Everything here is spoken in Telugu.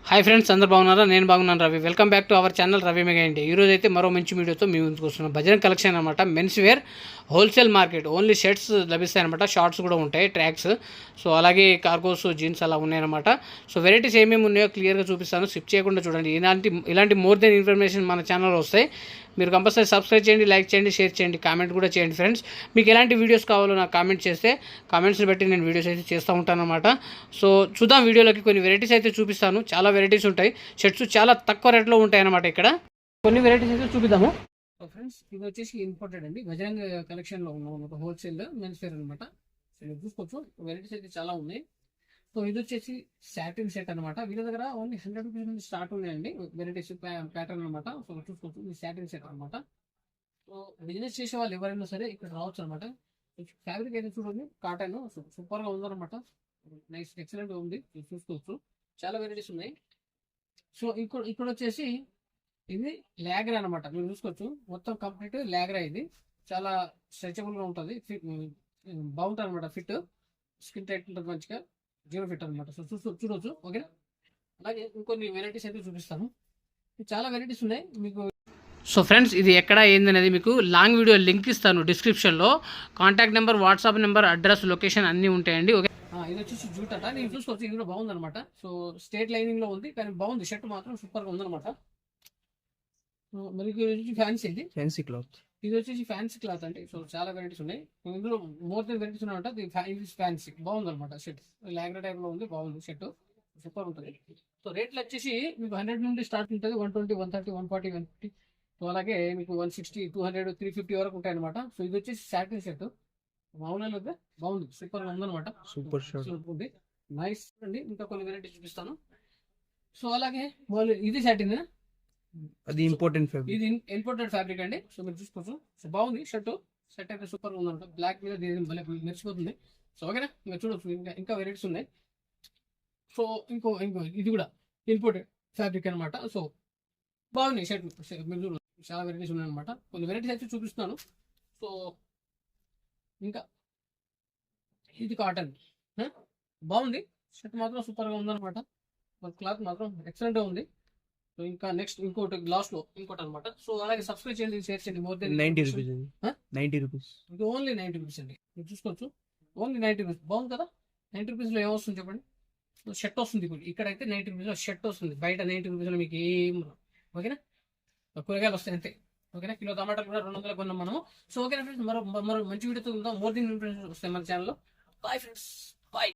హాయ్ ఫ్రెండ్స్, అందరు బాగున్నారా? నేను బాగున్నాను Ravi. Welcome back to our channel Ravi mega India. ఈరోజు అయితే మరో మంచి వీడియోతో మీ ముందుకు వస్తున్నాం. బజరంగ్ కలెక్షన్ అనమాట, men's wear wholesale market. Only shirts లభిస్తాయి అనమాట, షార్ట్స్ కూడా ఉంటాయి, ట్రాక్స్. సో అలాగే కార్గోస్, జీన్స్ అలా ఉన్నాయన్నమాట. సో వెరైటీస్ ఏమేమి ఉన్నాయో క్లియర్గా చూపిస్తాను, స్కిప్ చేయకుండా చూడండి. ఇలాంటి మోర్ దెన్ ఇన్ఫర్మేషన్ మన ఛానల్లో వస్తాయి. మీరు కంపల్సరీ సబ్స్క్రైబ్ చేయండి, లైక్ చేయండి, షేర్ చేయండి, కామెంట్ కూడా చేయండి ఫ్రెండ్స్. మీకు ఎలాంటి వీడియోస్ కావాలో నాకు కామెంట్ చేస్తే కామెంట్స్ని బట్టి నేను వీడియోస్ అయితే చేస్తూ ఉంటాను అనమాట. సో చూద్దాం, వీడియోలోకి కొన్ని వెరైటీస్ అయితే చూపిస్తాను. చాలా వెరైటీస్ ఉంటాయి, షర్ట్స్ చాలా తక్కువ రేట్లో ఉంటాయి అన్నమాట. ఇక్కడ కొన్ని వెరైటీస్ అయితే చూపిద్దాము. సో ఫ్రెండ్స్, ఇది వచ్చేసి ఇంపోర్టెడ్ అండి, బజరంగ్ కలెక్షన్లో ఉన్న హోల్సేల్ మెన్స్ వేర్ అనమాట. సో మీరు చూసుకోవచ్చు, వెరైటీస్ అయితే చాలా ఉన్నాయి. సో ఇది వచ్చేసి సాటిన్ సెట్ అనమాట. వీళ్ళ దగ్గర ఓన్లీ 100 రూపీస్ నుంచి స్టార్ట్ ఉన్నాయండి వెరైటీస్ ప్యాటర్న్ అనమాట. సో చూసుకోవచ్చు, ఇది సాటిన్ సెట్ అనమాట. సో బిజినెస్ చేసే వాళ్ళు ఎవరైనా సరే ఇక్కడ రావచ్చు అనమాట. ఫ్యాబ్రిక్ అయితే చూడండి, కాటన్ సూపర్ గా ఉందన్నమాట. నైస్, ఎక్సలెంట్ గా ఉంది, చూసుకోవచ్చు. చాలా వెరైటీస్ ఉన్నాయి. సో ఇక్కడ వచ్చేసి ఇది లాగ్రా అనమాట. మీరు చూసుకోవచ్చు, మొత్తం కంప్లీట్ లాగ్రా. ఇది చాలా స్ట్రెచబుల్ గా ఉంటుంది, బాగుంటుంది అనమాట. ఫిట్ స్కిన్ టైట్ ఉంటుంది, మంచిగా జీరో ఫిట్ అనమాట. సో చూడవచ్చు, ఓకేనా. అలాగే ఇంకొన్ని వెరైటీస్ అయితే చూపిస్తాను. చాలా వెరైటీస్ ఉన్నాయి మీకు. సో ఫ్రెండ్స్, ఇది ఎక్కడ ఏందనేది మీకు లాంగ్ వీడియో లింక్ ఇస్తాను డిస్క్రిప్షన్లో. Contact number, WhatsApp number, address, location అన్నీ ఉంటాయండి. ఓకే, ఇది వచ్చేసి జూట్ అట. నేను చూసుకోవచ్చు, ఇది కూడా బాగుంది అనమాట. సో స్టేట్ లైనింగ్ లో ఉంది, కానీ బాగుంది. షర్ట్ మాత్రం సూపర్ గా ఉందన్నమాట. మరి ఫ్యాన్సీ, ఇది ఫ్యాన్సీ క్లాత్. ఇది వచ్చేసి ఫ్యాన్సీ క్లాత్ అండి. సో చాలా వెరైటీస్ ఉన్నాయి, ఇందులో మోర్ దెన్ వెరైటీస్ ఉన్నాయంట. ఇది ఫ్యాన్సీ బాగుంది అనమాట. షర్ట్ లాగ్రా టైప్ లో ఉంది, బాగుంది షర్ట్, సూపర్ ఉంటుంది. సో రేట్లు వచ్చేసి మీకు 100 నుండి స్టార్ట్ ఉంటుంది, 120, 130, 140, 150. సో అలాగే మీకు 160, 200, 350 వరకు ఉంటాయి అనమాట. సో ఇది వచ్చేసి సాటిన్ షర్ట్, మామూలుగా బాగుంది, సూపర్ గా ఉందన్నమాట. సూపర్ షర్ట్ ఉంది, నైస్ అండి. ఇంకా కొన్ని వెరైటీస్ చూపిస్తాను. సో అలాగే ఇది సాటిన్, అది ఇంపార్టెంట్ ఫ్యాబ్రిక్, ఇది ఇంపోర్టెడ్ ఫ్యాబ్రిక్ అండి. సో మీరు చూసుకోవచ్చు, సో బాగుంది షర్ట్ అయితే సూపర్ గా ఉందన్నమాట. బ్లాక్ మీద మెరిచిపోతుంది. సో ఓకేనా, మీరు చూడొచ్చు. ఇంకా వెరైటీస్ ఉన్నాయి. సో ఇంకో ఇది కూడా ఇంపోర్టెడ్ ఫ్యాబ్రిక్ అనమాట. సో బాగున్నాయి షర్ట్, మీరు చూడవచ్చు. చాలా వెరైటీస్ ఉన్నాయి అనమాట. కొన్ని వెరైటీస్ అయితే చూపిస్తున్నాను. సో ఇంకా ఇది కాటన్, బాగుంది షర్ట్ మాత్రం సూపర్ గా ఉందన్నమాట. క్లాత్ మాత్రం ఎక్సలెంట్ గా ఉంది. సో ఇంకా నెక్స్ట్ ఇంకోటి గ్లాస్ లో ఇంకోటి అనమాట. సో అలాగే సబ్స్క్రైబ్ చేయండి, షేర్ చేయండి. మోర్ దెన్ 90 రూపీస్, 90 రూపీస్, ఇది ఓన్లీ 90 రూపీస్ అండి. మీరు చూసుకోవచ్చు, ఓన్లీ 90 రూపీస్. బాగుంది కదా. 90 రూపీస్ లో ఏమొస్తుంది చెప్పండి. షర్ట్ వస్తుంది, ఇక్కడైతే 90 రూపీస్ లో షర్ట్ వస్తుంది. బయట 90 రూపీస్ లో మీకు ఏం, ఓకేనా. కూరగాయలు వస్తాయి అంతే, ఓకేనా. కిలో టమాటాలు కూడా 200 కొన్నాం మనము. సో ఓకేనా ఫ్రెండ్స్, మరో మంచి వీడియోతో ఉందాం. మోర్ దెన్ ఇన్ఫర్మేషన్ వస్తాయి మన ఛానల్లో. Bye friends.